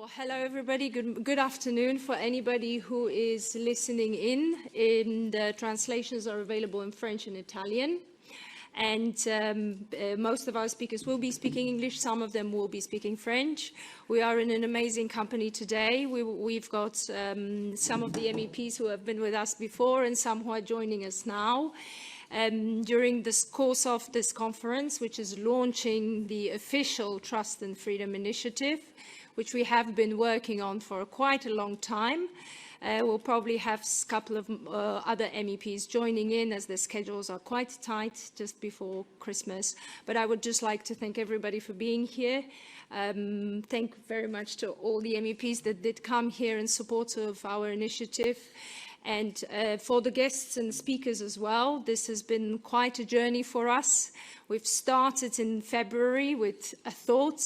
Well, hello everybody. Good afternoon for anybody who is listening in. The translations are available in French and Italian. And most of our speakers will be speaking English. Some of them will be speaking French. We are in an amazing company today. We've got some of the MEPs who have been with us before and some who are joining us now. During the course of this conference, which is launching the official Trust and Freedom Initiative, which we have been working on for quite a long time. We'll probably have a couple of other MEPs joining in as their schedules are quite tight just before Christmas. But I would just like to thank everybody for being here. Thank very much to all the MEPs that did come here in support of our initiative. And for the guests and speakers as well, this has been quite a journey for us. We've started in February with a thought,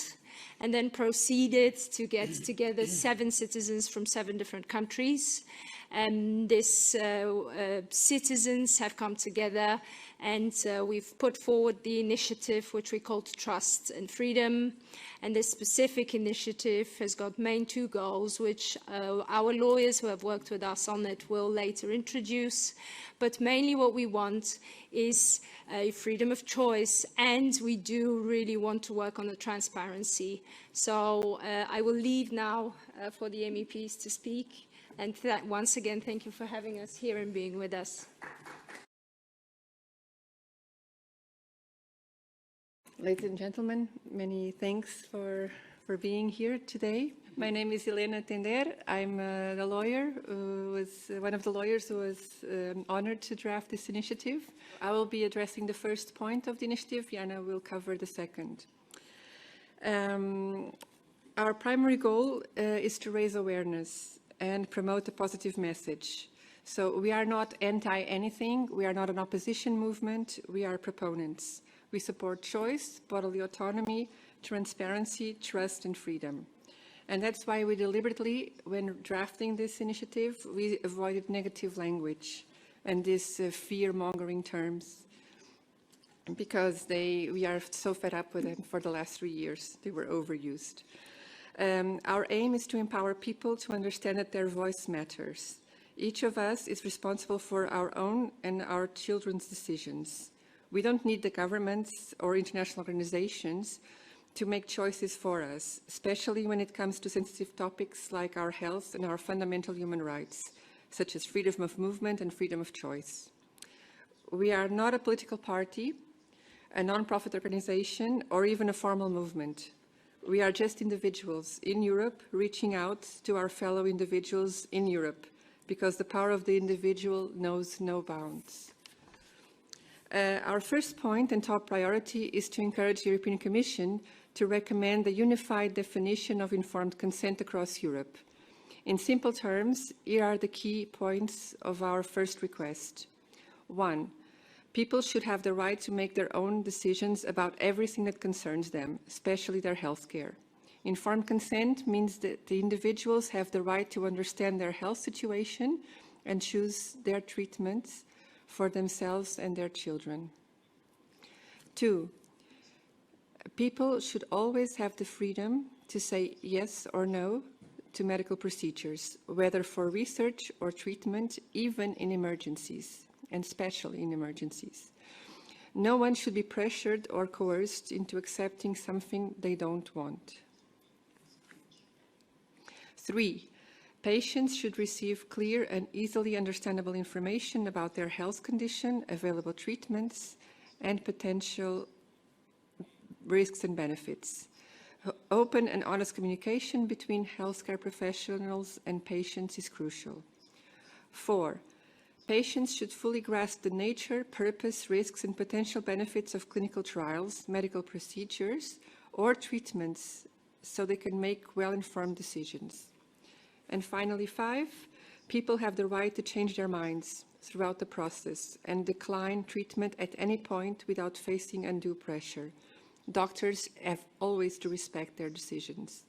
and then proceeded to get together 7 citizens from 7 different countries. And these citizens have come together, and we've put forward the initiative which we called Trust and Freedom. And this specific initiative has got main 2 goals, which our lawyers who have worked with us on it will later introduce. But mainly what we want is a freedom of choice, and we do really want to work on the transparency. So I will leave now for the MEPs to speak. And once again, thank you for having us here and being with us. Ladies and gentlemen, many thanks for being here today. My name is Helena Tender. I'm the lawyer who was one of the lawyers who was honored to draft this initiative. I will be addressing the first point of the initiative. Jana will cover the second. Our primary goal is to raise awareness and promote a positive message. So we are not anti-anything. We are not an opposition movement. We are proponents. We support choice, bodily autonomy, transparency, trust, and freedom. And that's why we deliberately, when drafting this initiative, we avoided negative language and these fear-mongering terms, because we are so fed up with them for the last 3 years. They were overused. Our aim is to empower people to understand that their voice matters. Each of us is responsible for our own and our children's decisions. We don't need the governments or international organizations to make choices for us, especially when it comes to sensitive topics like our health and our fundamental human rights, such as freedom of movement and freedom of choice. We are not a political party, a non-profit organization, or even a formal movement. We are just individuals in Europe reaching out to our fellow individuals in Europe, because the power of the individual knows no bounds. Our first point and top priority is to encourage the European Commission to recommend a unified definition of informed consent across Europe. In simple terms, here are the key points of our first request. 1. People should have the right to make their own decisions about everything that concerns them, especially their health care. Informed consent means that the individuals have the right to understand their health situation and choose their treatments for themselves and their children. 2. People should always have the freedom to say yes or no to medical procedures, whether for research or treatment, even in emergencies, and especially in emergencies. No one should be pressured or coerced into accepting something they don't want. 3. Patients should receive clear and easily understandable information about their health condition, available treatments, and potential risks and benefits. Open and honest communication between healthcare professionals and patients is crucial. 4. Patients should fully grasp the nature, purpose, risks, and potential benefits of clinical trials, medical procedures, or treatments, so they can make well-informed decisions. And finally, 5, people have the right to change their minds throughout the process and decline treatment at any point without facing undue pressure. Doctors have always to respect their decisions.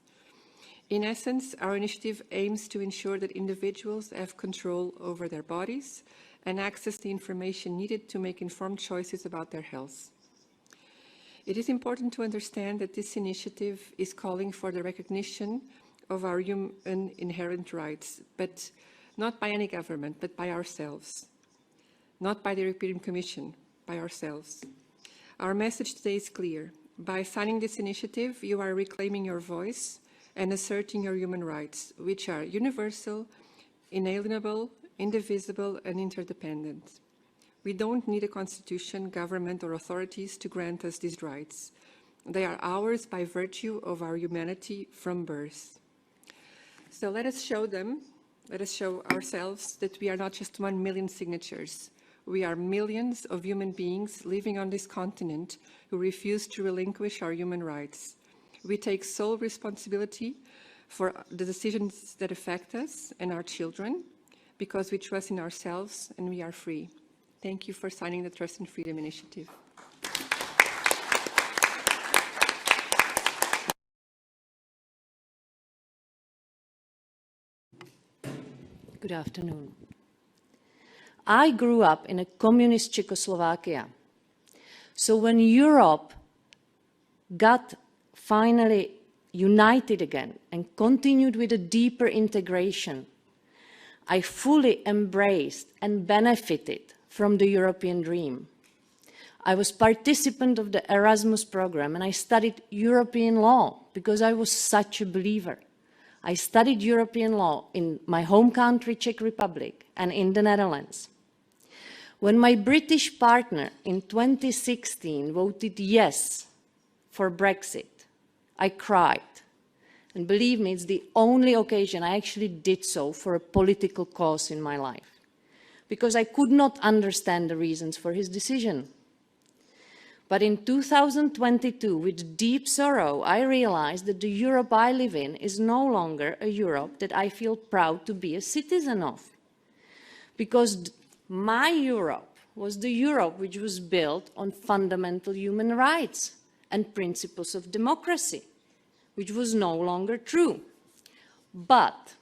In essence, our initiative aims to ensure that individuals have control over their bodies and access the information needed to make informed choices about their health. It is important to understand that this initiative is calling for the recognition of our human inherent rights, but not by any government, but by ourselves. Not by the European Commission, by ourselves. Our message today is clear. By signing this initiative, you are reclaiming your voice and asserting your human rights, which are universal, inalienable, indivisible, and interdependent. We don't need a constitution, government, or authorities to grant us these rights. They are ours by virtue of our humanity from birth. So let us show them, let us show ourselves that we are not just 1 million signatures. We are millions of human beings living on this continent who refuse to relinquish our human rights. We take sole responsibility for the decisions that affect us and our children because we trust in ourselves and we are free. Thank you for signing the Trust and Freedom Initiative. Good afternoon. I grew up in a communist Czechoslovakia. So when Europe got finally united again and continued with a deeper integration, I fully embraced and benefited from the European dream. I was participant of the Erasmus program and I studied European law because I was such a believer. I studied European law in my home country, Czech Republic, and in the Netherlands. When my British partner in 2016 voted yes for Brexit, I cried. And believe me, it's the only occasion I actually did so for a political cause in my life, because I could not understand the reasons for his decision. But in 2022, with deep sorrow, I realized that the Europe I live in is no longer a Europe that I feel proud to be a citizen of. Because my Europe was the Europe which was built on fundamental human rights and principles of democracy, which was no longer true. But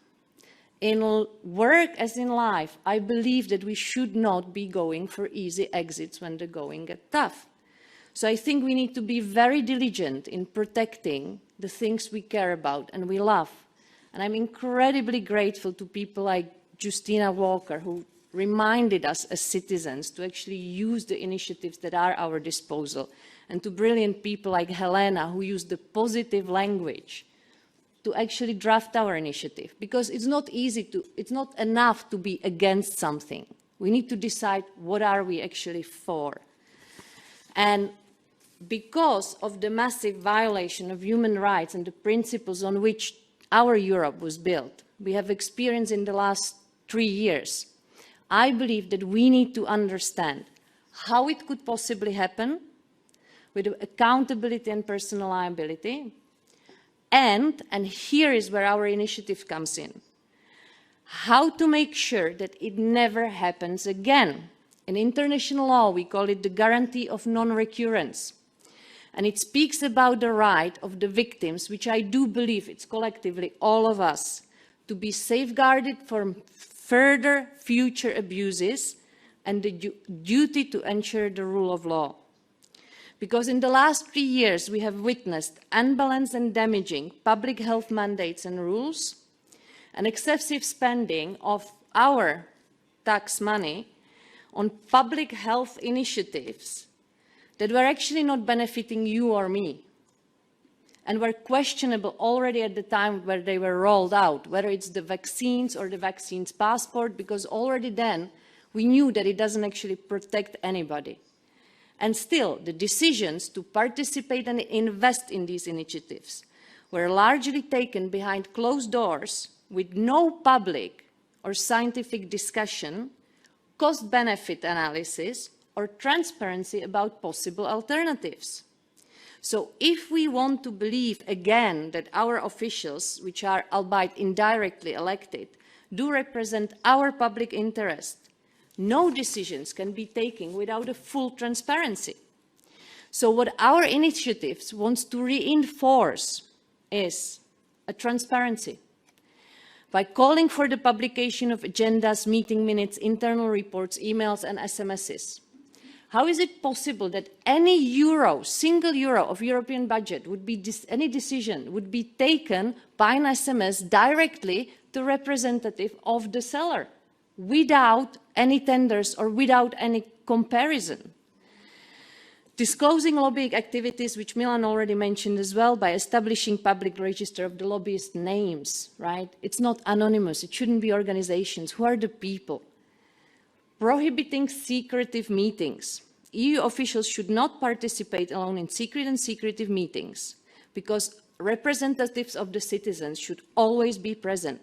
in work as in life, I believe that we should not be going for easy exits when the going gets tough. So I think we need to be very diligent in protecting the things we care about and we love. And I'm incredibly grateful to people like Justina Walker, who reminded us as citizens to actually use the initiatives that are at our disposal, and to brilliant people like Helena, who used the positive language to actually draft our initiative. Because it's not enough to be against something. We need to decide what are we actually for. And because of the massive violation of human rights and the principles on which our Europe was built, we have experienced in the last 3 years, I believe that we need to understand how it could possibly happen with accountability and personal liability, and here is where our initiative comes in, how to make sure that it never happens again. In international law, we call it the guarantee of non-recurrence. And it speaks about the right of the victims, which I do believe it's collectively all of us, to be safeguarded from further future abuses and the duty to ensure the rule of law. Because in the last 3 years, we have witnessed unbalanced and damaging public health mandates and rules, and excessive spending of our tax money on public health initiatives that were actually not benefiting you or me, and were questionable already at the time where they were rolled out, whether it's the vaccines or the vaccines passport, because already then we knew that it doesn't actually protect anybody. And still, the decisions to participate and invest in these initiatives were largely taken behind closed doors with no public or scientific discussion, cost-benefit analysis, or transparency about possible alternatives. So if we want to believe again that our officials, which are albeit indirectly elected, do represent our public interest, no decisions can be taken without a full transparency. So what our initiatives wants to reinforce is a transparency. By calling for the publication of agendas, meeting minutes, internal reports, emails and SMSs. How is it possible that any euro, single euro of European budget would be, any decision would be taken by an SMS directly to representative of the seller without any tenders or without any comparison? Disclosing lobbying activities, which Milan already mentioned as well, by establishing public register of the lobbyist names, right? It's not anonymous, it shouldn't be organizations. Who are the people? Prohibiting secretive meetings. EU officials should not participate alone in secret and secretive meetings because representatives of the citizens should always be present.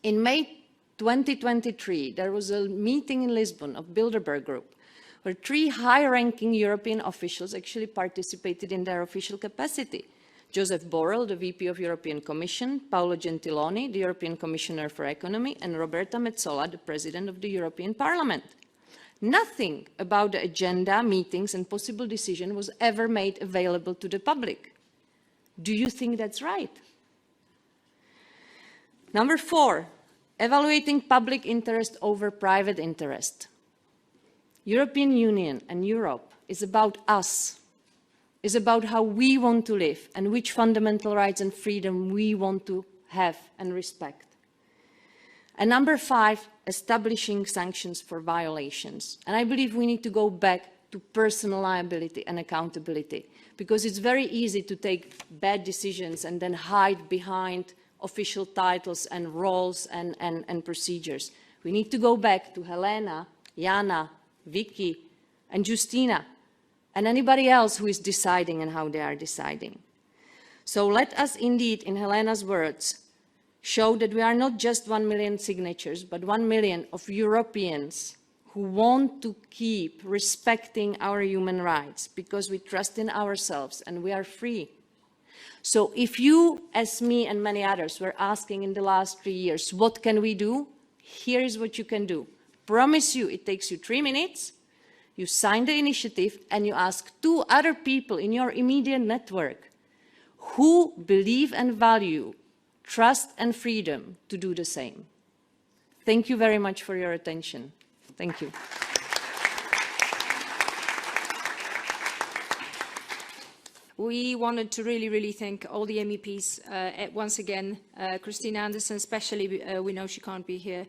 In May 2023, there was a meeting in Lisbon of Bilderberg Group where 3 high-ranking European officials actually participated in their official capacity. Joseph Borrell, the VP of European Commission, Paolo Gentiloni, the European Commissioner for Economy, and Roberta Metsola, the President of the European Parliament. Nothing about the agenda, meetings, and possible decision was ever made available to the public. Do you think that's right? Number 4, evaluating public interest over private interest. European Union and Europe is about us, is about how we want to live and which fundamental rights and freedom we want to have and respect. And number 5, establishing sanctions for violations. And I believe we need to go back to personal liability and accountability, because it's very easy to take bad decisions and then hide behind official titles and roles and procedures. We need to go back to Helena, Jana, Vicky, and Justina, and anybody else who is deciding and how they are deciding. So let us indeed, in Helena's words, show that we are not just 1 million signatures, but 1 million of Europeans who want to keep respecting our human rights because we trust in ourselves and we are free. So if you, as me and many others, were asking in the last 3 years, what can we do? Here is what you can do. Promise you, it takes you 3 minutes. You sign the initiative and you ask 2 other people in your immediate network who believe and value trust and freedom to do the same. Thank you very much for your attention. Thank you. We wanted to really thank all the MEPs once again, Christina Anderson especially, we know she can't be here,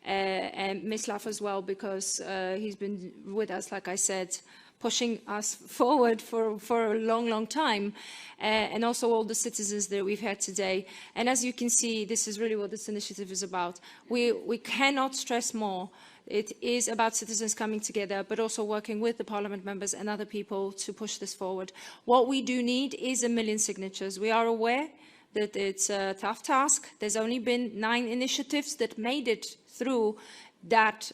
and Mislav as well, because he's been with us, like I said, pushing us forward for a long time, and also all the citizens that we've had today. And as you can see, this is really what this initiative is about. We cannot stress more. It is about citizens coming together, but also working with the Parliament members and other people to push this forward. What we do need is 1 million signatures. We are aware that it's a tough task. There's only been 9 initiatives that made it through that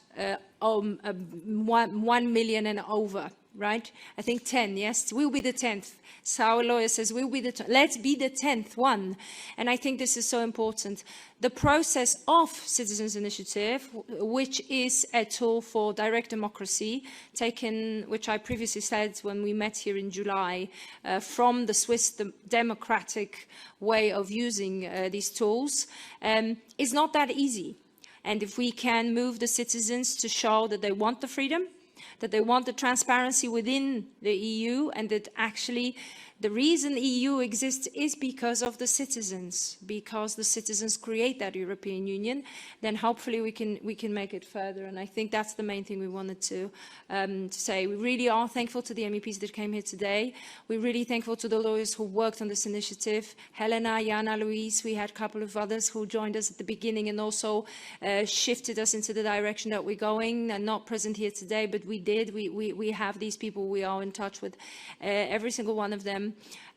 1 million and over. Right? I think 10, yes? We'll be the 10th. So our lawyer says, we'll be the let's be the 10th one. And I think this is so important. The process of Citizens' Initiative, which is a tool for direct democracy, taken, which I previously said when we met here in July, from the Swiss democratic way of using these tools, is not that easy. And if we can move the citizens to show that they want the freedom, that they want the transparency within the EU, and that actually the reason the EU exists is because of the citizens, because the citizens create that European Union, then hopefully we can make it further. And I think that's the main thing we wanted to say. We really are thankful to the MEPs that came here today. We're really thankful to the lawyers who worked on this initiative. Helena, Jana, Louise, we had a couple of others who joined us at the beginning and also shifted us into the direction that we're going, and not present here today, but we did. We have these people, we are in touch with every single one of them.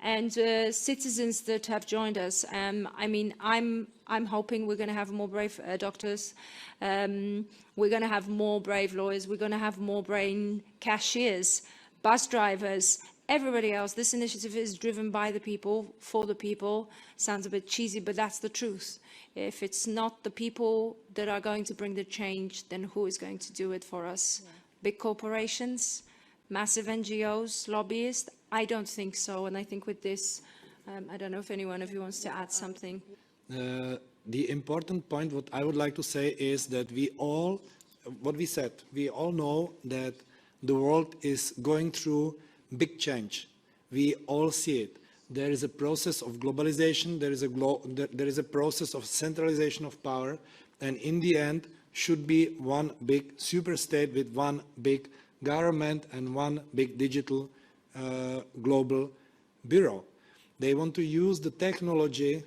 And citizens that have joined us. I mean, I'm hoping we're going to have more brave doctors. We're going to have more brave lawyers. We're going to have more brave cashiers, bus drivers, everybody else. This initiative is driven by the people, for the people. Sounds a bit cheesy, but that's the truth. If it's not the people that are going to bring the change, then who is going to do it for us? Yeah. Big corporations, massive NGOs, lobbyists? I don't think so, and I think with this, I don't know if any one of you wants to add something. The important point, what I would like to say is that we all, what we said, we all know that the world is going through big change. We all see it. There is a process of globalization, there is a process of centralization of power, and in the end should be one big super state with one big government and one big digital global bureau. They want to use the technology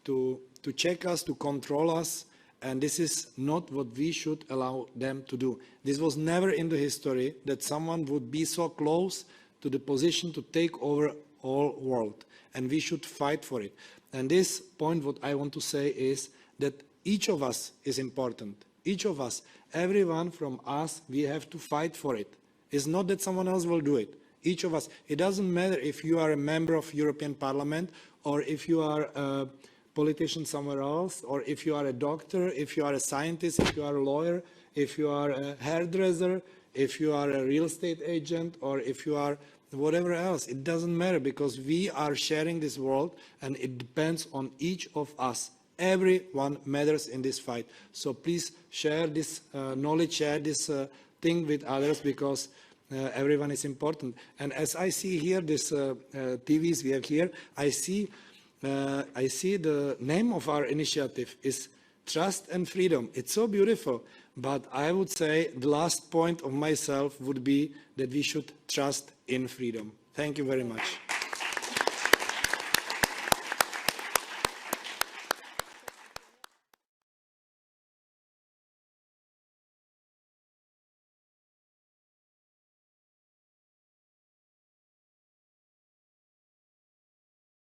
to check us, to control us, and this is not what we should allow them to do. This was never in the history that someone would be so close to the position to take over all world, and we should fight for it. And this point, what I want to say is that each of us is important. Each of us, everyone from us, we have to fight for it. It's not that someone else will do it. Each of us. It doesn't matter if you are a member of European Parliament, or if you are a politician somewhere else, or if you are a doctor, if you are a scientist, if you are a lawyer, if you are a hairdresser, if you are a real estate agent, or if you are whatever else. It doesn't matter, because we are sharing this world, and it depends on each of us. Everyone matters in this fight. So please share this knowledge, share this thing with others, because everyone is important. And as I see here, this TVs we have here, I see the name of our initiative is Trust and Freedom. It's so beautiful. But I would say the last point of myself would be that we should trust in freedom. Thank you very much.